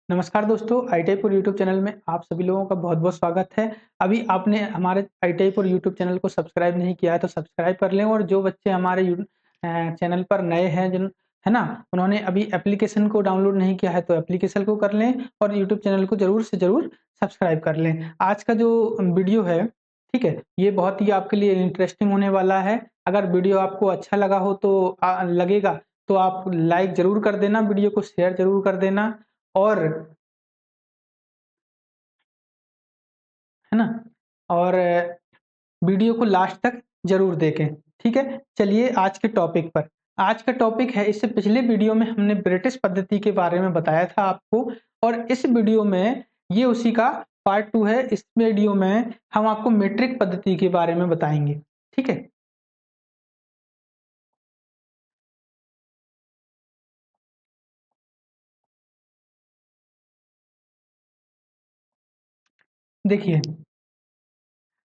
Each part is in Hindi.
नमस्कार दोस्तों, आईटीआई पर यूट्यूब चैनल में आप सभी लोगों का बहुत-बहुत स्वागत है। अभी आपने हमारे आईटीआई पर यूट्यूब चैनल को सब्सक्राइब नहीं किया है तो सब्सक्राइब कर लें और जो बच्चे हमारे चैनल पर नए हैं है ना? उन्होंने अभी एप्लीकेशन को डाउनलोड नहीं किया है तो एप्लीकेशन को कर लें और यूट्यूब चैनल को ज़रूर से ज़रूर सब्सक्राइब कर लें। आज का जो वीडियो है, ठीक है? ये बहुत ही आपके लिए इंटरेस्टिंग होने वाला है। अगर वीडियो आपको अच्छा लगा हो तो लगेगा तो आप लाइक ज़रूर कर देना, वीडियो को शेयर ज़रूर कर देना और है ना? और वीडियो को लास्ट तक ज़रूर देखें, ठीक है? चलिए आज के टॉपिक पर। आज का टॉपिक है इससे पिछले वीडियो में हमने ब्रिटिश पद्धति के बारे में बताया था आपको और इस वीडियो में ये उसी का पार्ट 2 है। इस वीडियो में हम आपको मीट्रिक पद्धति के बारे में बताएँगे, ठीक है? देखिए,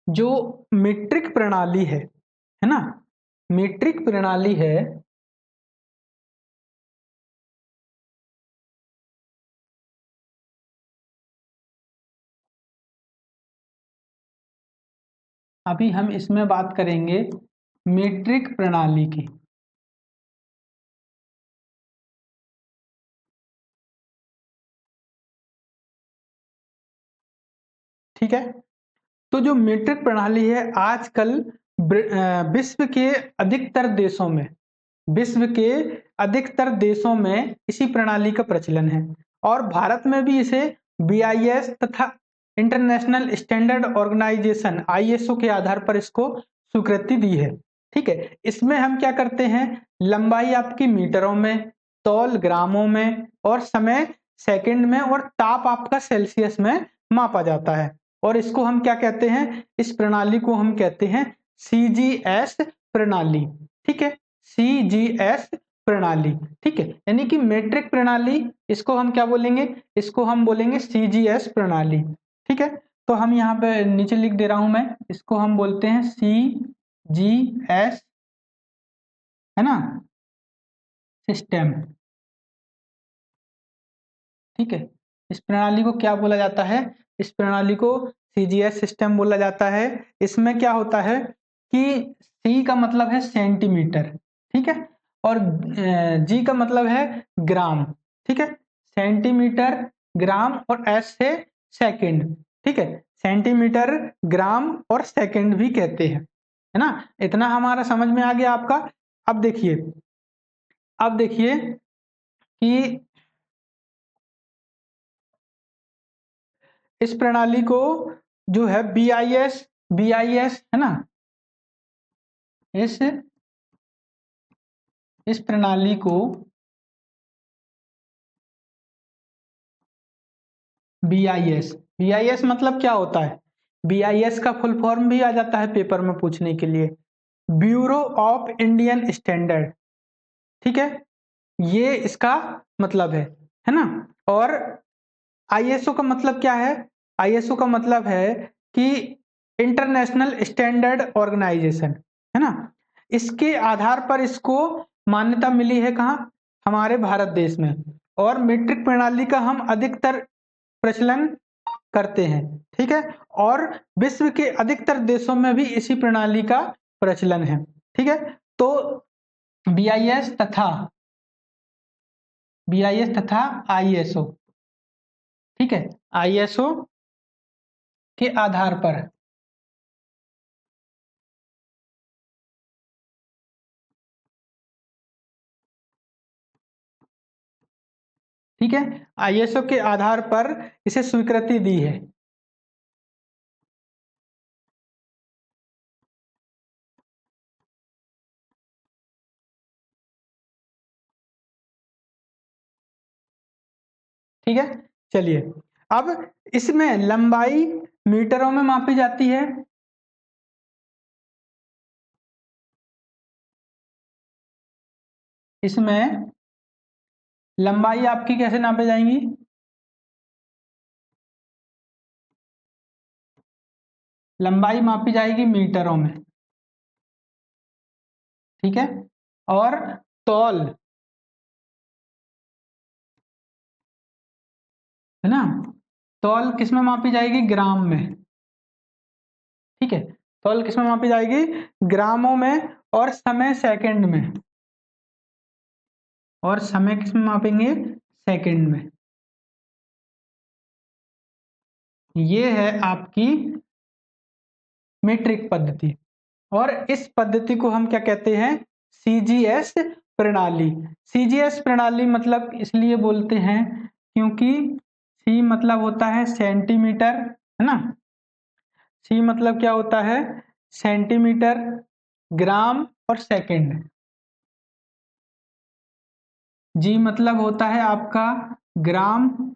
जो मीट्रिक प्रणाली है ना? मीट्रिक प्रणाली है अभी हम इसमें बात करेंगे मीट्रिक प्रणाली की। ठीक है? तो जो मीट्रिक प्रणाली है आजकल विश्व के अधिकतर देशों में विश्व के अधिकतर देशों में इसी प्रणाली का प्रचलन है और भारत में भी इसे बीआईएस तथा इंटरनेशनल स्टैंडर्ड ऑर्गेनाइजेशन आईएसओ के आधार पर इसको स्वीकृति दी है। ठीक है, इसमें हम क्या करते हैं, लंबाई आपकी मीटरों में, तौल ग्रामों में और समय सेकंड में और ताप आपका सेल्सियस में मापा जाता है और इसको हम क्या कहते हैं, इस प्रणाली को हम कहते हैं सीजीएस प्रणाली। ठीक है, सीजीएस प्रणाली। ठीक है, यानी कि मीट्रिक प्रणाली, इसको हम क्या बोलेंगे, इसको हम बोलेंगे सीजीएस प्रणाली। ठीक है, तो हम यहाँ पे नीचे लिख दे रहा हूं मैं, इसको हम बोलते हैं सीजीएस, है ना, सिस्टम। ठीक है, इस प्रणाली को क्या बोला जाता है, इस प्रणाली को सीजीएस सिस्टम बोला जाता है। इसमें क्या होता है कि सी का मतलब है सेंटीमीटर, ठीक है, और जी का मतलब है ग्राम। ठीक है, सेंटीमीटर, ग्राम और एस से सेकंड। ठीक है, सेंटीमीटर, ग्राम और सेकंड भी कहते हैं, है ना? इतना हमारा समझ में आ गया आपका। अब देखिए, अब देखिए कि इस प्रणाली को जो है बीआईएस, बीआईएस है ना, इस इस प्रणाली को बीआईएस, बीआईएस मतलब क्या होता है, बीआईएस का फुल फॉर्म भी आ जाता है पेपर में पूछने के लिए, ब्यूरो ऑफ इंडियन स्टैंडर्ड। ठीक है, ये इसका मतलब है ना? और आईएसओ का मतलब क्या है, आईएसओ का मतलब है कि इंटरनेशनल स्टैंडर्ड ऑर्गेनाइजेशन, है ना? इसके आधार पर इसको मान्यता मिली है कहाँ, हमारे भारत देश में। और मीट्रिक प्रणाली का हम अधिकतर प्रचलन करते हैं। ठीक है, और विश्व के अधिकतर देशों में भी इसी प्रणाली का प्रचलन है। ठीक है, तो बीआईएस तथा बीआईएस तथा आईएसओ, ठीक है, आईएसओ के आधार पर, ठीक है, आईएसओ के आधार पर इसे स्वीकृति दी है। ठीक है, चलिए, अब इसमें लंबाई मीटरों में मापी जाती है। इसमें लंबाई आपकी कैसे नापी जाएंगी, लंबाई मापी जाएगी मीटरों में। ठीक है, और तौल, है ना। तौल किस में मापी जाएगी? ग्राम में। ठीक है, तौल किस में मापी जाएगी? ग्रामों में। और समय सेकंड में। और समय किस में मापेंगे? सेकंड में। ये है आपकी मीट्रिक पद्धति। और इस पद्धति को हम क्या कहते हैं? सीजीएस प्रणाली। सीजीएस प्रणाली मतलब इसलिए बोलते हैं क्योंकि सी मतलब होता है सेंटीमीटर, है ना। सी मतलब क्या होता है? सेंटीमीटर, ग्राम और सेकंड। जी मतलब होता है आपका ग्राम।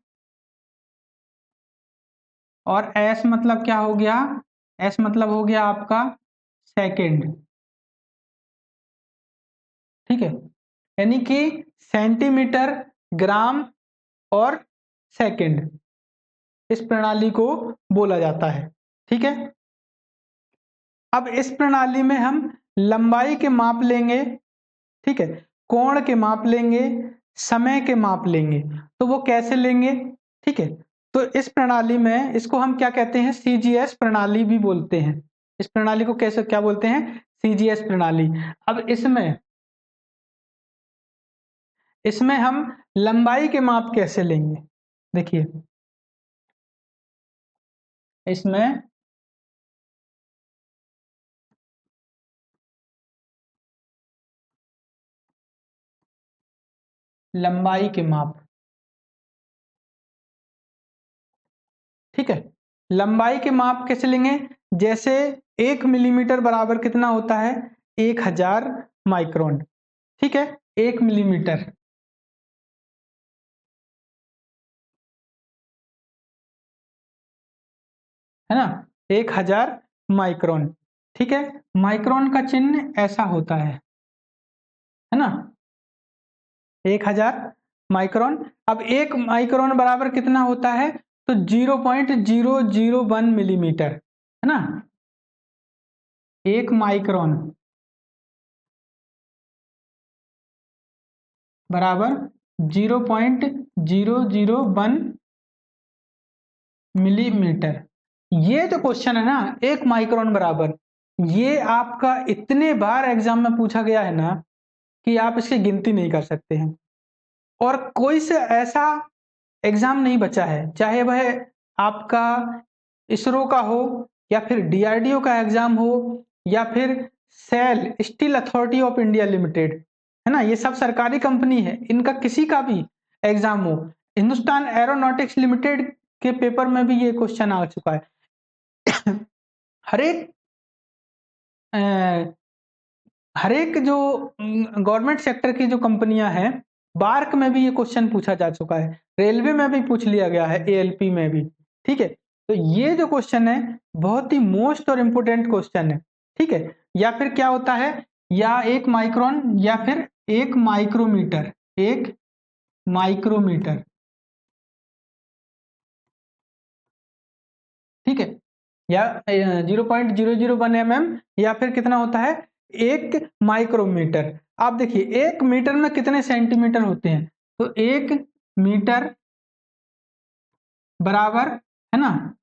और एस मतलब क्या हो गया? एस मतलब हो गया आपका सेकंड। ठीक है, यानी कि सेंटीमीटर, ग्राम और सेकंड, इस प्रणाली को बोला जाता है। ठीक है, अब इस प्रणाली में हम लंबाई के माप लेंगे, ठीक है, कोण के माप लेंगे, समय के माप लेंगे। तो वो कैसे लेंगे? ठीक है, तो इस प्रणाली में इसको हम क्या कहते हैं? सीजीएस प्रणाली भी बोलते हैं। इस प्रणाली को कैसे क्या बोलते हैं? सीजीएस प्रणाली। अब इसमें इसमें हम लंबाई के माप कैसे लेंगे? देखिए, इसमें लंबाई के माप, ठीक है, लंबाई के माप कैसे लेंगे? जैसे 1 मिलीमीटर बराबर कितना होता है? 1000 माइक्रोन। ठीक है, 1 मिलीमीटर, है ना, 1000 माइक्रोन। ठीक है, माइक्रोन का चिन्ह ऐसा होता है ना, 1000 माइक्रोन। अब 1 माइक्रोन बराबर कितना होता है? तो 0.001 मिलीमीटर, है ना। 1 माइक्रोन बराबर 0.001 मिलीमीटर। ये जो क्वेश्चन है ना, 1 माइक्रोन बराबर, ये आपका इतने बार एग्जाम में पूछा गया है ना कि आप इसकी गिनती नहीं कर सकते हैं। और कोई से ऐसा एग्जाम नहीं बचा है, चाहे वह आपका इसरो का हो, या फिर डीआरडीओ का एग्जाम हो, या फिर SAIL Steel Authority of India Limited, है ना, ये सब सरकारी कंपनी है, इनका किसी का भी एग्जाम हो, हिंदुस्तान एरोनॉटिक्स लिमिटेड के पेपर में भी ये क्वेश्चन आ चुका है। हर एक हर एक जो गवर्नमेंट सेक्टर की जो कंपनियां हैं, बार्क में भी ये क्वेश्चन पूछा जा चुका है, रेलवे में भी पूछ लिया गया है, एएलपी में भी। ठीक है, तो ये जो क्वेश्चन है बहुत ही मोस्ट और इम्पोर्टेंट क्वेश्चन है। ठीक है, या फिर क्या होता है, या 1 माइक्रोन या फिर 1 माइक्रोमीटर, 1 माइक्रोमीटर। ठीक है, या 0.001 या फिर कितना होता है? 1 माइक्रोमीटर। आप देखिए 1 मीटर में कितने सेंटीमीटर होते हैं? तो 1 मीटर बराबर, है ना,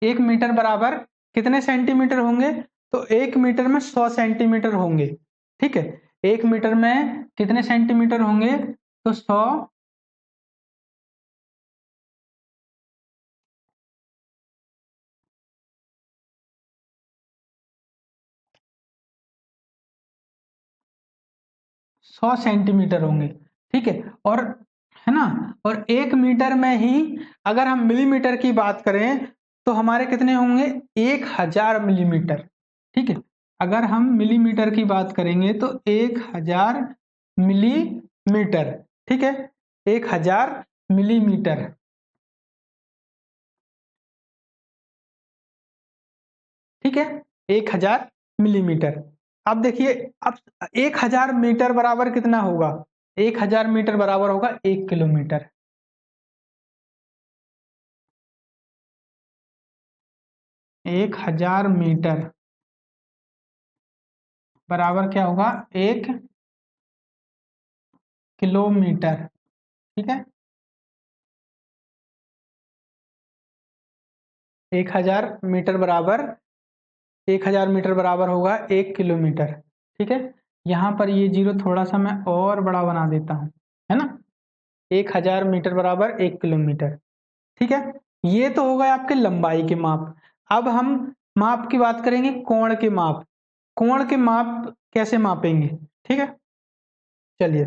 1 मीटर बराबर कितने सेंटीमीटर होंगे? तो 1 मीटर में 100 सेंटीमीटर होंगे। ठीक है, 1 मीटर में कितने सेंटीमीटर होंगे? तो 100 सेंटीमीटर होंगे। ठीक है, और है ना, और 1 मीटर में ही अगर हम मिलीमीटर की बात करें तो हमारे कितने होंगे? 1000 मिलीमीटर। ठीक है, अगर हम मिलीमीटर की बात करेंगे तो 1000 मिलीमीटर। ठीक है, 1000 मिलीमीटर। ठीक है, 1000 मिलीमीटर। अब देखिए, अब 1000 मीटर बराबर कितना होगा? 1000 मीटर बराबर होगा 1 किलोमीटर। 1000 मीटर बराबर क्या होगा? 1 किलोमीटर। ठीक है, 1000 मीटर बराबर 1000 मीटर बराबर होगा 1 किलोमीटर। ठीक है, यहाँ पर ये जीरो थोड़ा सा मैं और बड़ा बना देता हूँ, है ना। 1000 मीटर बराबर 1 किलोमीटर। ठीक है, ये तो होगा आपके लंबाई के माप। अब हम माप की बात करेंगे, कोण के माप। कोण के माप कैसे मापेंगे, ठीक है, चलिए।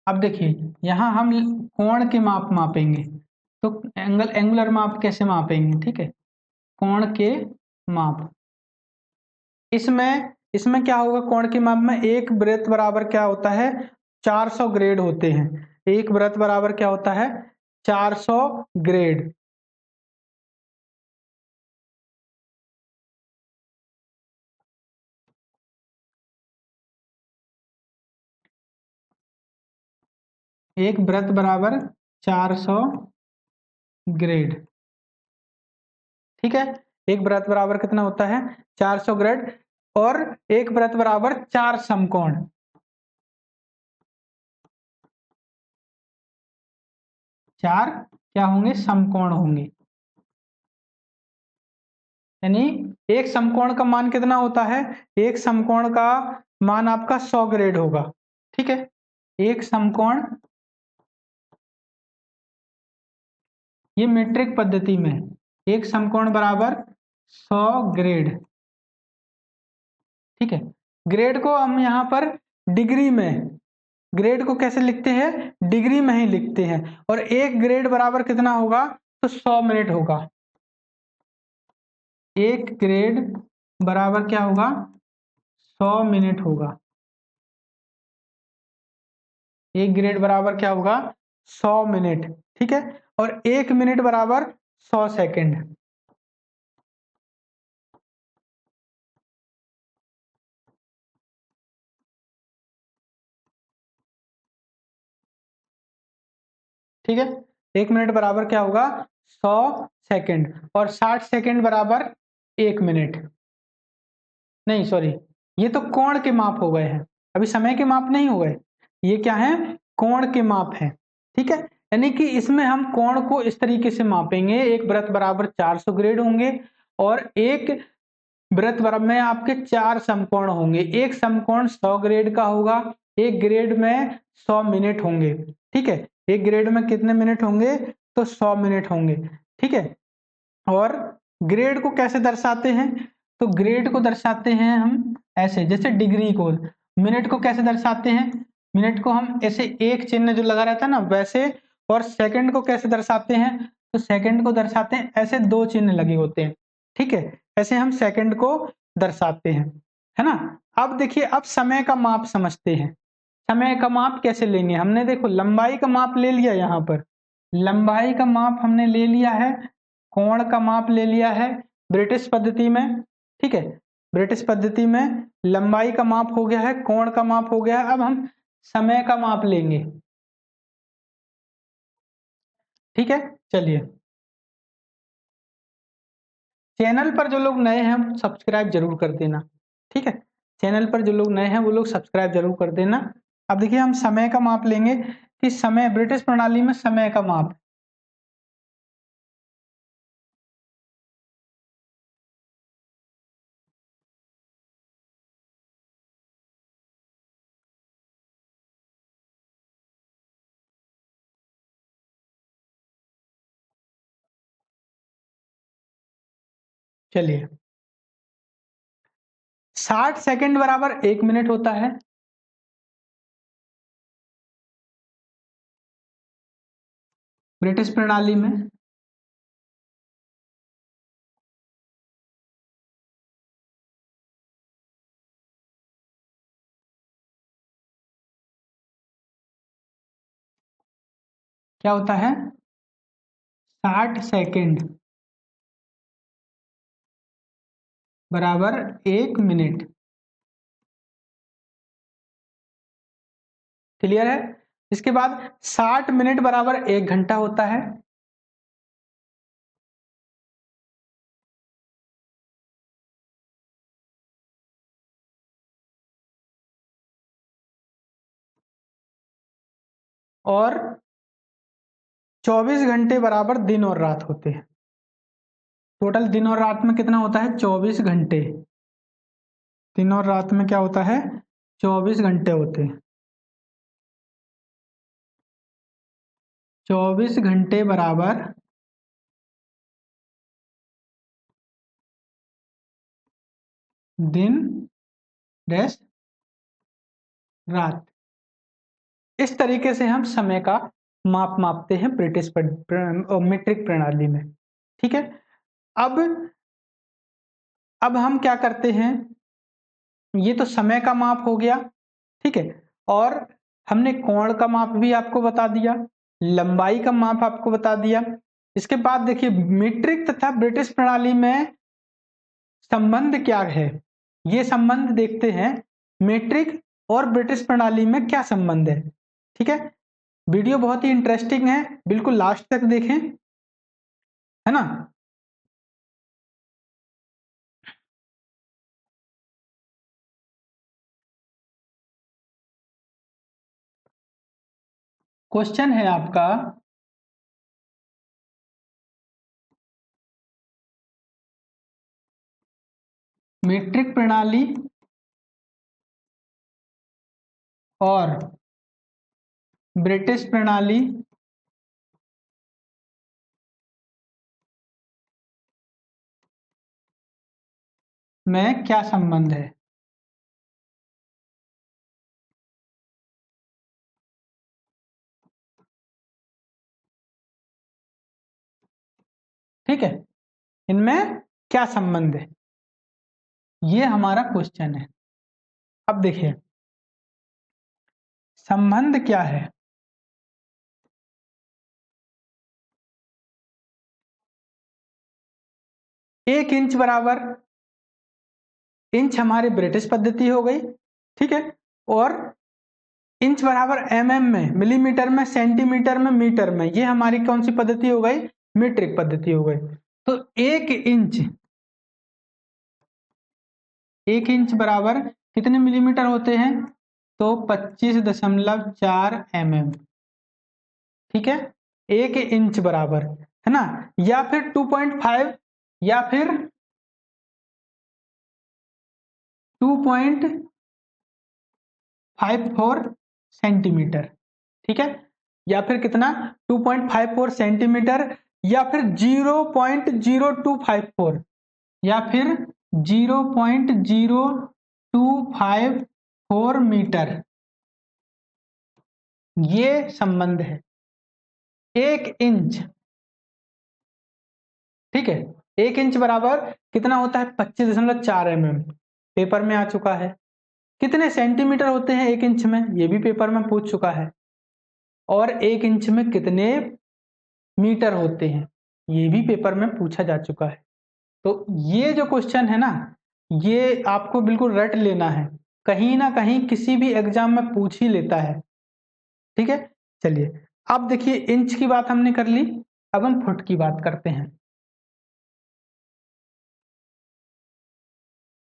अब देखिए, यहाँ हम कोण के माप मापेंगे, तो एंगुलर माप कैसे मापेंगे, ठीक है। कोण के माप, इसमें इसमें क्या होगा, कोण के माप में एक वृत्त बराबर क्या होता है, 400 ग्रेड होते हैं। एक वृत्त बराबर क्या होता है, 400 ग्रेड। एक वृत्त बराबर 400 ग्रेड। ठीक है, एक वृत्त बराबर कितना होता है, 400 ग्रेड। और एक वृत्त बराबर 4 समकोण। चार क्या होंगे, समकोण होंगे। यानी एक समकोण का मान कितना होता है, एक समकोण का मान आपका 100 ग्रेड होगा। ठीक है, एक समकोण, ये मीट्रिक पद्धति में एक समकोण बराबर 100 ग्रेड। ठीक है, ग्रेड को हम यहाँ पर डिग्री में, ग्रेड को कैसे लिखते हैं, डिग्री में ही लिखते हैं। और एक ग्रेड बराबर कितना होगा, तो 100 मिनट होगा। एक ग्रेड बराबर क्या होगा, 100 मिनट होगा। एक ग्रेड बराबर क्या होगा, 100 मिनट। ठीक है, और एक मिनट बराबर 100 सेकंड। ठीक है, एक मिनट बराबर क्या होगा, 100 सेकंड। और 60 सेकंड बराबर एक मिनट। नहीं सॉरी, ये तो कोण के माप हो गए हैं, अभी समय के माप नहीं हो गए। ये क्या है, कोण के माप है। ठीक है, यानी कि इसमें हम कोण को इस तरीके से मापेंगे, एक वृत्त बराबर 400 ग्रेड होंगे, और एक वृत्त बराबर में आपके 4 समकोण होंगे। एक समकोण 100 ग्रेड का होगा, एक ग्रेड में 100 मिनट होंगे। ठीक है, एक ग्रेड में कितने मिनट होंगे, तो 100 मिनट होंगे। ठीक है, और ग्रेड को कैसे दर्शाते हैं, तो ग्रेड को दर्शाते हैं हम ऐसे, जैसे डिग्री को। मिनट को कैसे दर्शाते हैं, मिनट को हम ऐसे एक चिन्ह जो लगा रहता है ना वैसे। और सेकंड को कैसे दर्शाते हैं, तो सेकंड को दर्शाते हैं ऐसे, दो चिन्ह लगे होते हैं। ठीक है, ऐसे हम सेकंड को दर्शाते हैं, है ना। अब देखिए, अब समय का माप समझते हैं। समय का माप कैसे लेंगे, हमने देखो लंबाई का माप ले लिया, यहाँ पर लंबाई का माप हमने ले लिया है, कोण का माप ले लिया है ब्रिटिश पद्धति में। ठीक है, ब्रिटिश पद्धति में लंबाई का माप हो गया है, कोण का माप हो गया है। अब हम समय का माप लेंगे। ठीक है, चलिए। चैनल पर जो लोग नए हैं सब्सक्राइब जरूर कर देना। ठीक है, चैनल पर जो लोग नए हैं वो लोग सब्सक्राइब जरूर कर देना। अब देखिए, हम समय का माप लेंगे कि समय, ब्रिटिश प्रणाली में समय का माप। चलिए, 60 सेकंड बराबर एक मिनट होता है। ब्रिटिश प्रणाली में क्या होता है, 60 सेकंड बराबर एक मिनट। क्लियर है, इसके बाद 60 मिनट बराबर एक घंटा होता है। और 24 घंटे बराबर दिन और रात होते हैं। टोटल दिन और रात में कितना होता है? 24 घंटे। दिन और रात में क्या होता है? 24 घंटे होते हैं। 24 घंटे बराबर दिन डैश रात। इस तरीके से हम समय का मापते हैं मीट्रिक प्रणाली में। ठीक है। अब हम क्या करते हैं, ये तो समय का माप हो गया। ठीक है। और हमने कोण का माप भी आपको बता दिया, लंबाई का माप आपको बता दिया। इसके बाद देखिए मीट्रिक तथा ब्रिटिश प्रणाली में संबंध क्या है, ये संबंध देखते हैं। मीट्रिक और ब्रिटिश प्रणाली में क्या संबंध है। ठीक है। वीडियो बहुत ही इंटरेस्टिंग है, बिल्कुल लास्ट तक देखें, है ना। क्वेश्चन है आपका, मीट्रिक प्रणाली और ब्रिटिश प्रणाली में क्या संबंध है। ठीक है, इनमें क्या संबंध है, ये हमारा क्वेश्चन है। अब देखिए संबंध क्या है। 1 इंच बराबर, इंच हमारी ब्रिटिश पद्धति हो गई। ठीक है। और इंच बराबर mm में, मिलीमीटर में, सेंटीमीटर में, मीटर में, ये हमारी कौन सी पद्धति हो गई? मीट्रिक पद्धति हो गई। तो 1 इंच बराबर कितने मिलीमीटर होते हैं? तो 25.4 mm। ठीक है। 1 इंच बराबर, है ना, या फिर 2.5 या फिर 2.54 सेंटीमीटर। ठीक है। या फिर कितना? 2.54 सेंटीमीटर, या फिर 0.0254, या फिर 0.0254 मीटर। ये संबंध है। 1 इंच, ठीक है, 1 इंच बराबर कितना होता है? 25.4 mm। पेपर में आ चुका है। कितने सेंटीमीटर होते हैं 1 इंच में? ये भी पेपर में पूछ चुका है। और 1 इंच में कितने मीटर होते हैं? ये भी पेपर में पूछा जा चुका है। तो ये जो क्वेश्चन है ना, ये आपको बिल्कुल रट लेना है, कहीं ना कहीं किसी भी एग्जाम में पूछ ही लेता है। ठीक है। चलिए अब देखिए इंच की बात हमने कर ली, अब हम फुट की बात करते हैं।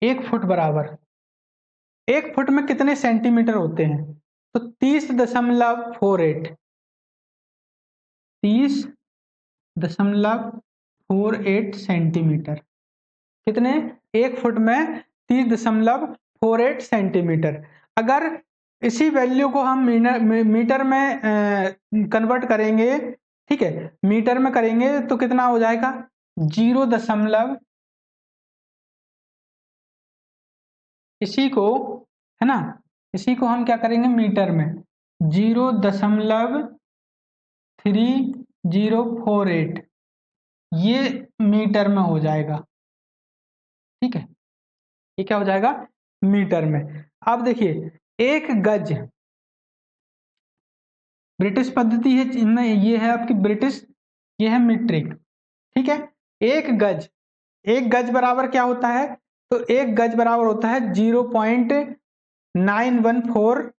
1 फुट बराबर, 1 फुट में कितने सेंटीमीटर होते हैं? तो 30.48, 30.48 सेंटीमीटर। कितने? 1 फुट में 30.48 सेंटीमीटर। अगर इसी वैल्यू को हम मीटर में कन्वर्ट करेंगे, ठीक है, मीटर में करेंगे तो कितना हो जाएगा? 0 दशमलव, इसी को, है ना, इसी को हम क्या करेंगे मीटर में, 0.3048 ये मीटर में हो जाएगा। ठीक है, ये क्या हो जाएगा? मीटर में। अब देखिए 1 गज, ब्रिटिश पद्धति है इनमें, ये है आपकी ब्रिटिश, ये है मीट्रिक। ठीक है। 1 गज, 1 गज बराबर क्या होता है? तो 1 गज बराबर होता है 0.914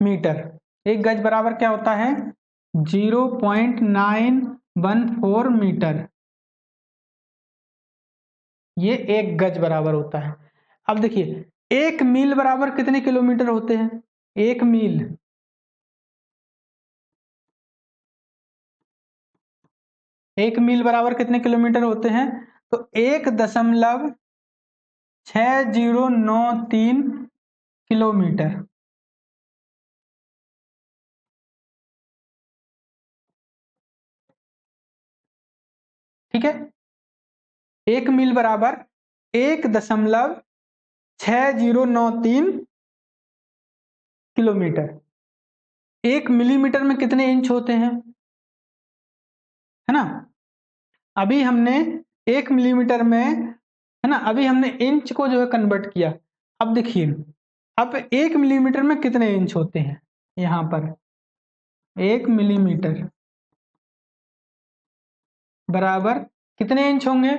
मीटर। 1 गज बराबर क्या होता है? 0.914 मीटर। ये 1 गज बराबर होता है। अब देखिए 1 मील बराबर कितने किलोमीटर होते हैं? 1 मील, 1 मील बराबर कितने किलोमीटर होते हैं? तो 1.6093 किलोमीटर। ठीक है, 1 मील बराबर 1.6093 किलोमीटर। 1 मिलीमीटर में कितने इंच होते हैं, है ना? अभी हमने 1 मिलीमीटर में, है ना, अभी हमने इंच को जो है कन्वर्ट किया। अब देखिए, अब 1 मिलीमीटर में कितने इंच होते हैं? यहाँ पर 1 मिलीमीटर बराबर कितने इंच होंगे?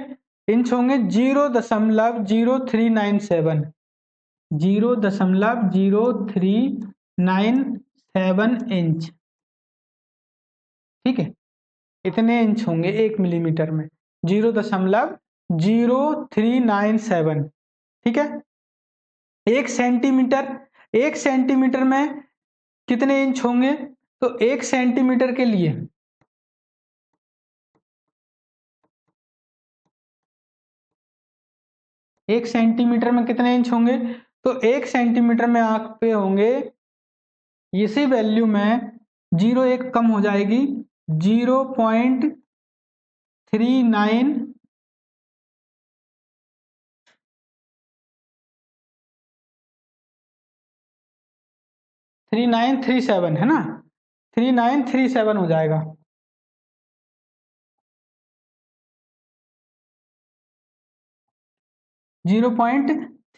इंच होंगे 0.0397, 0.0397 इंच। ठीक है, इतने इंच होंगे 1 मिलीमीटर में, 0.0397। ठीक है, 1 सेंटीमीटर, 1 सेंटीमीटर में कितने इंच होंगे? तो 1 सेंटीमीटर के लिए 1 सेंटीमीटर में कितने इंच होंगे? तो 1 सेंटीमीटर में आप पे होंगे, इसी वैल्यू में 0 एक कम हो जाएगी, 0.39 3937, है ना, 3937 हो जाएगा। जीरो पॉइंट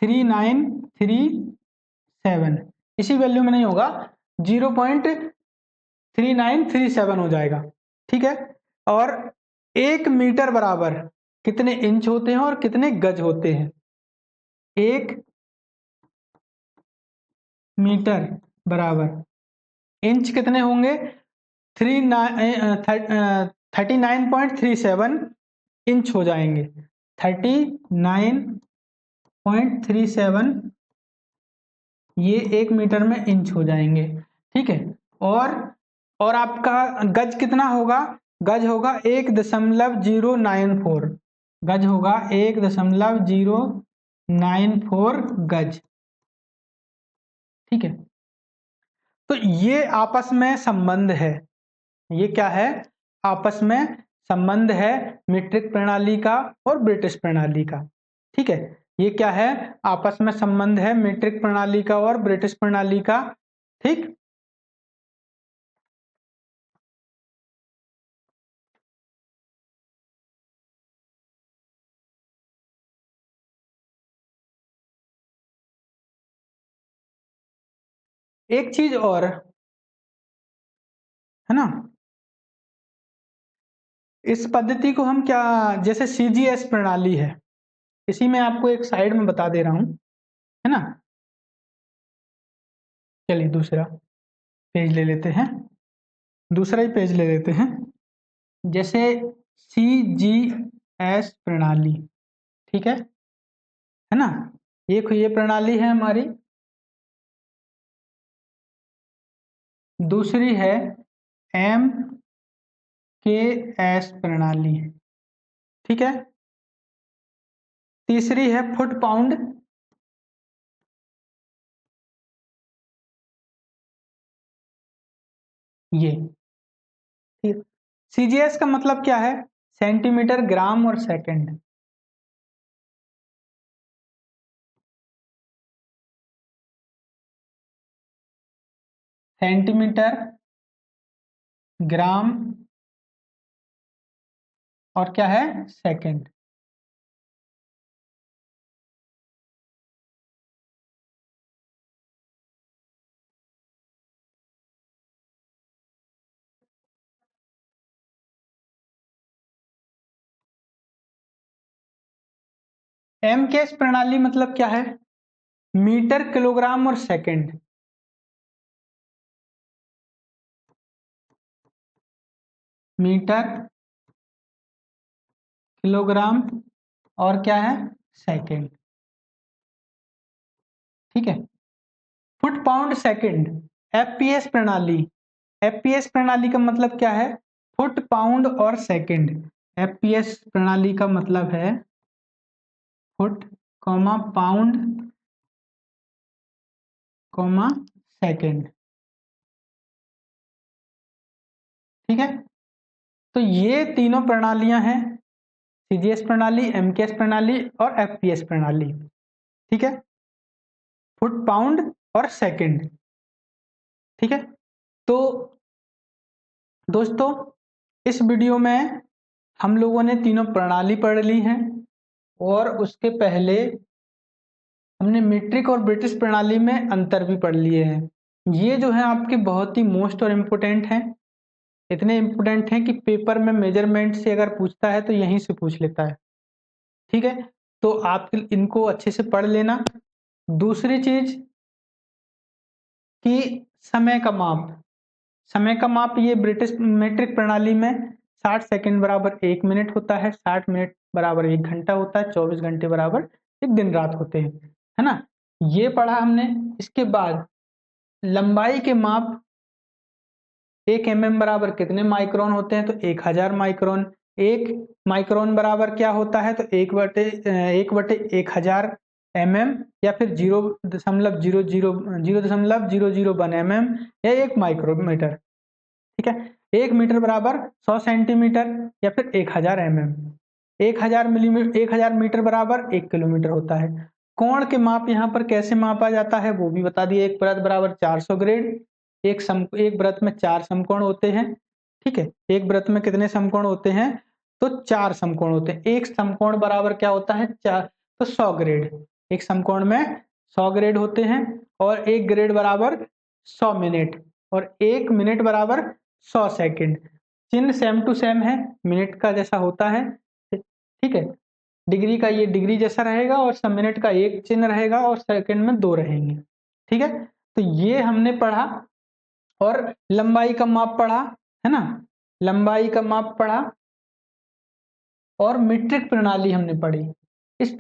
3937, इसी वैल्यू में नहीं होगा, 0.3937 हो जाएगा। ठीक है, और 1 मीटर बराबर कितने इंच होते हैं और कितने गज होते हैं? 1 मीटर बराबर इंच कितने होंगे? 39.37 इंच हो जाएंगे। 39.37 ये 1 मीटर में इंच हो जाएंगे। ठीक है, और आपका गज कितना होगा? गज होगा 1.094, गज होगा 1.094 गज। ठीक है, तो ये आपस में संबंध है। ये क्या है? आपस में संबंध है मीट्रिक प्रणाली का और ब्रिटिश प्रणाली का। ठीक है, ये क्या है? आपस में संबंध है मीट्रिक प्रणाली का और ब्रिटिश प्रणाली का। ठीक, एक चीज और, है ना, इस पद्धति को हम क्या, जैसे सीजीएस प्रणाली है, इसी में आपको एक साइड में बता दे रहा हूं, है ना। चलिए दूसरा पेज ले लेते हैं, दूसरा ही पेज ले लेते हैं। जैसे सीजीएस प्रणाली, ठीक है ना, ये प्रणाली है हमारी। दूसरी है एम के एस प्रणाली, ठीक है। तीसरी है फुट पाउंड, ये। ठीक, सीजीएस का मतलब क्या है? सेंटीमीटर, ग्राम और सेकंड। सेंटीमीटर, ग्राम और क्या है? सेकंड। एम के एस प्रणाली मतलब क्या है? मीटर, किलोग्राम और सेकंड। मीटर, किलोग्राम और क्या है? सेकंड। ठीक है, फुट पाउंड सेकंड, एफपीएस प्रणाली। एफपीएस प्रणाली का मतलब क्या है? फुट, पाउंड और सेकंड। एफपीएस प्रणाली का मतलब है फुट, पाउंड, सेकंड। ठीक है, तो ये तीनों प्रणालियां हैं, सीजीएस प्रणाली, एमकेएस प्रणाली और एफपीएस प्रणाली। ठीक है, फुट, पाउंड और सेकंड। ठीक है, तो दोस्तों इस वीडियो में हम लोगों ने तीनों प्रणाली पढ़ ली हैं और उसके पहले हमने मीट्रिक और ब्रिटिश प्रणाली में अंतर भी पढ़ लिए हैं। ये जो है आपके बहुत ही मोस्ट और इम्पोर्टेंट हैं, इतने इम्पोर्टेंट हैं कि पेपर में मेजरमेंट से अगर पूछता है तो यहीं से पूछ लेता है। ठीक है, तो आप इनको अच्छे से पढ़ लेना। दूसरी चीज कि समय का माप, समय का माप ये ब्रिटिश मीट्रिक प्रणाली में 60 सेकंड बराबर 1 मिनट होता है, 60 मिनट बराबर 1 घंटा होता है, 24 घंटे बराबर एक दिन रात होते हैं, है ना। ये पढ़ा हमने। इसके बाद लंबाई के माप, 1 mm बराबर कितने माइक्रोन होते हैं, तो 1000 माइक्रोन। 1 माइक्रोन बराबर क्या होता है, तो 1/1000 mm या फिर 0.001 mm या 1 माइक्रोमीटर। ठीक है, 1 मीटर बराबर 100 सेंटीमीटर या फिर 1000 mm। 1000 मीटर बराबर 1 किलोमीटर होता है। कोण के माप यहाँ पर कैसे मापा जाता है वो भी बता दिए। एक वृत्त बराबर 400 ग्रेड। एक वृत्त में 4 समकोण होते हैं। ठीक है, एक वृत्त में कितने समकोण होते हैं, तो 4 समकोण होते हैं। एक समकोण बराबर क्या होता है, 4, तो 100 ग्रेड। एक समकोण में 100 ग्रेड होते हैं और एक ग्रेड बराबर 100 मिनट और 1 मिनट बराबर 100 सेकंड। चिन्ह सेम टू सेम है, मिनट का जैसा होता है। ठीक है, डिग्री का ये डिग्री जैसा रहेगा और सब मिनट का एक चिन्ह रहेगा और सेकंड में 2 रहेंगे। ठीक है, तो ये हमने पढ़ा और लंबाई का माप पढ़ा, है ना, लंबाई का माप पढ़ा और मीट्रिक प्रणाली हमने पढ़ी। इस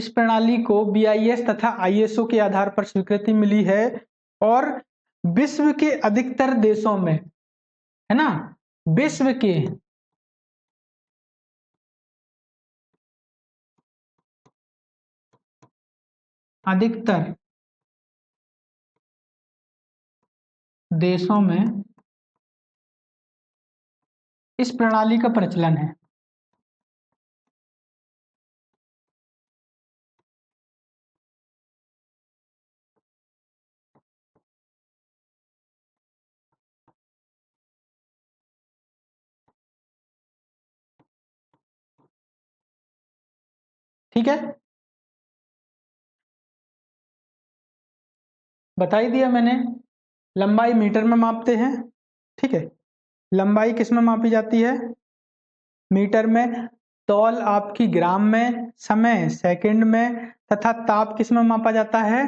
प्रणाली को बीआईएस तथा आईएसओ के आधार पर स्वीकृति मिली है और विश्व के अधिकतर देशों में, है ना, विश्व के अधिकतर देशों में इस प्रणाली का प्रचलन है। ठीक है, बता ही दिया मैंने। लंबाई मीटर में मापते हैं। ठीक है, लंबाई किस में मापी जाती है, मीटर में। तौल आपकी ग्राम में, समय सेकंड में तथा ताप किस में मापा जाता है,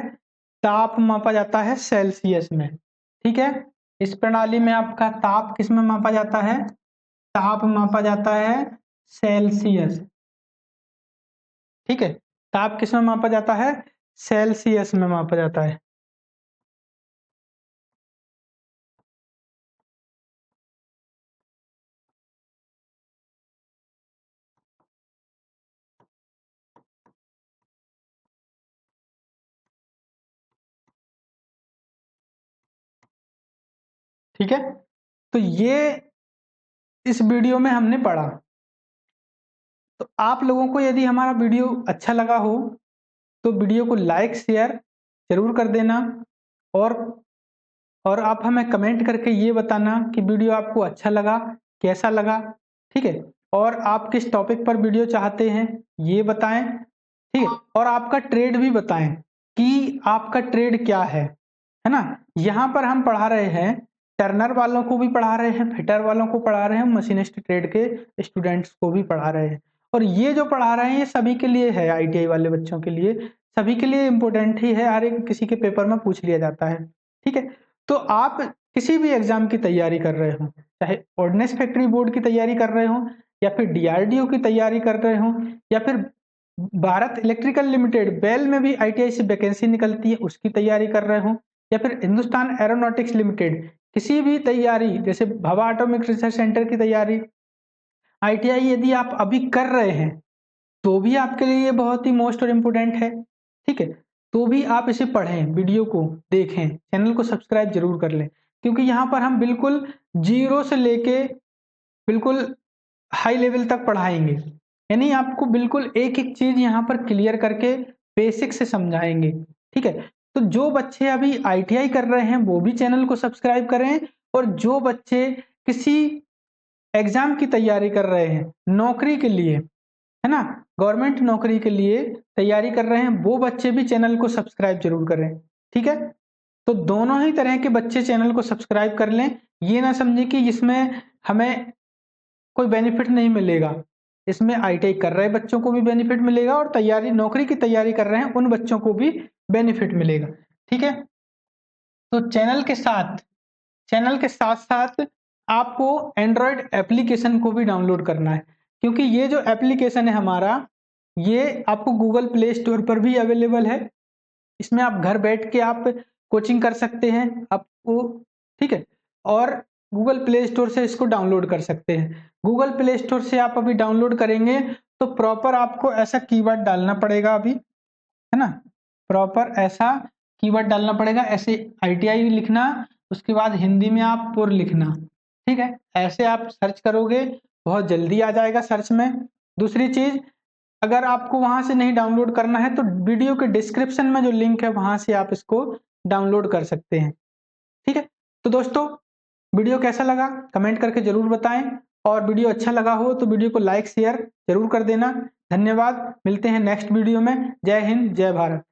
ताप मापा जाता है सेल्सियस में। ठीक है, इस प्रणाली में आपका ताप किस में मापा जाता है, ताप मापा जाता है सेल्सियस। ठीक है, ताप किस में मापा जाता है, सेल्सियस में मापा जाता है। ठीक है, तो ये इस वीडियो में हमने पढ़ा। तो आप लोगों को यदि हमारा वीडियो अच्छा लगा हो तो वीडियो को लाइक शेयर जरूर कर देना और आप हमें कमेंट करके ये बताना कि वीडियो आपको अच्छा लगा, कैसा लगा। ठीक है, और आप किस टॉपिक पर वीडियो चाहते हैं ये बताएं। ठीक है, और आपका ट्रेड भी बताएं कि आपका ट्रेड क्या है ना। यहाँ पर हम पढ़ा रहे हैं, टर्नर वालों को भी पढ़ा रहे हैं, फिटर वालों को पढ़ा रहे हैं, मशीनिस्ट ट्रेड के स्टूडेंट्स को भी पढ़ा रहे हैं। और ये जो पढ़ा रहे हैं ये सभी के लिए है, आईटीआई वाले बच्चों के लिए, सभी के लिए इम्पोर्टेंट ही है, हर एक किसी के पेपर में पूछ लिया जाता है। ठीक है, तो आप किसी भी एग्जाम की तैयारी कर रहे हो, चाहे ऑर्डिनेंस फैक्ट्री बोर्ड की तैयारी कर रहे हो या फिर डीआरडीओ की तैयारी कर रहे हो या फिर भारत इलेक्ट्रिकल लिमिटेड बेल में भी आईटीआई से वैकेंसी निकलती है उसकी तैयारी कर रहे हो या फिर हिंदुस्तान एरोनॉटिक्स लिमिटेड, किसी भी तैयारी जैसे भाभा एटॉमिक रिसर्च सेंटर की तैयारी, ITI यदि आप अभी कर रहे हैं तो भी आपके लिए ये बहुत ही मोस्ट और इम्पोर्टेंट है, ठीक है। तो भी आप इसे पढ़ें, वीडियो को देखें, चैनल को सब्सक्राइब जरूर कर लें, क्योंकि यहाँ पर हम बिल्कुल जीरो से लेके बिल्कुल हाई लेवल तक पढ़ाएंगे, यानी आपको बिल्कुल एक एक चीज यहाँ पर क्लियर करके बेसिक से समझाएंगे, ठीक है। तो जो बच्चे अभी ITI कर रहे हैं वो भी चैनल को सब्सक्राइब करें, और जो बच्चे किसी एग्जाम की तैयारी कर रहे हैं, नौकरी के लिए, है ना, गवर्नमेंट नौकरी के लिए तैयारी कर रहे हैं, वो बच्चे भी चैनल को सब्सक्राइब जरूर करें, ठीक है। तो दोनों ही तरह के बच्चे चैनल को सब्सक्राइब कर लें, ये ना समझे कि इसमें हमें कोई बेनिफिट नहीं मिलेगा, इसमें ITI कर रहे बच्चों को भी बेनिफिट मिलेगा और तैयारी नौकरी की तैयारी कर रहे हैं उन बच्चों को भी बेनिफिट मिलेगा, ठीक है। तो चैनल के साथ साथ आपको एंड्रॉयड एप्लीकेशन को भी डाउनलोड करना है, क्योंकि ये जो एप्लीकेशन है हमारा, ये आपको गूगल प्ले स्टोर पर भी अवेलेबल है। इसमें आप घर बैठ के आप कोचिंग कर सकते हैं आपको, ठीक है, और गूगल प्ले स्टोर से इसको डाउनलोड कर सकते हैं। गूगल प्ले स्टोर से आप अभी डाउनलोड करेंगे तो प्रॉपर आपको ऐसा कीवर्ड डालना पड़ेगा अभी, है ना, प्रॉपर ऐसा कीवर्ड डालना पड़ेगा, ऐसे ITI लिखना, उसके बाद हिंदी में आप पुर लिखना, ठीक है। ऐसे आप सर्च करोगे बहुत जल्दी आ जाएगा सर्च में। दूसरी चीज, अगर आपको वहां से नहीं डाउनलोड करना है तो वीडियो के डिस्क्रिप्शन में जो लिंक है वहां से आप इसको डाउनलोड कर सकते हैं, ठीक है। तो दोस्तों, वीडियो कैसा लगा कमेंट करके जरूर बताएं, और वीडियो अच्छा लगा हो तो वीडियो को लाइक शेयर जरूर कर देना। धन्यवाद, मिलते हैं नेक्स्ट वीडियो में। जय हिंद, जय भारत।